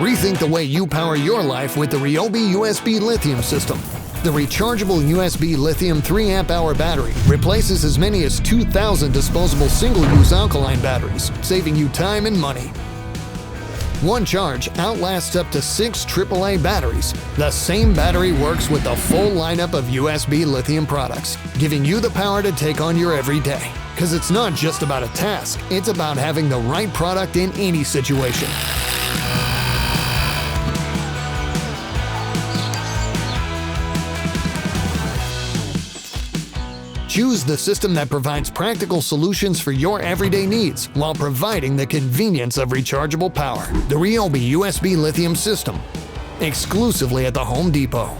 Rethink the way you power your life with the RYOBI USB Lithium System. The rechargeable USB lithium 3 amp-hour battery replaces as many as 2,000 disposable single-use alkaline batteries, saving you time and money. One charge outlasts up to 6 AAA batteries. The same battery works with the full lineup of USB lithium products, giving you the power to take on your everyday. Because it's not just about a task, it's about having the right product in any situation. Choose the system that provides practical solutions for your everyday needs while providing the convenience of rechargeable power. The RYOBI USB Lithium System, exclusively at the Home Depot.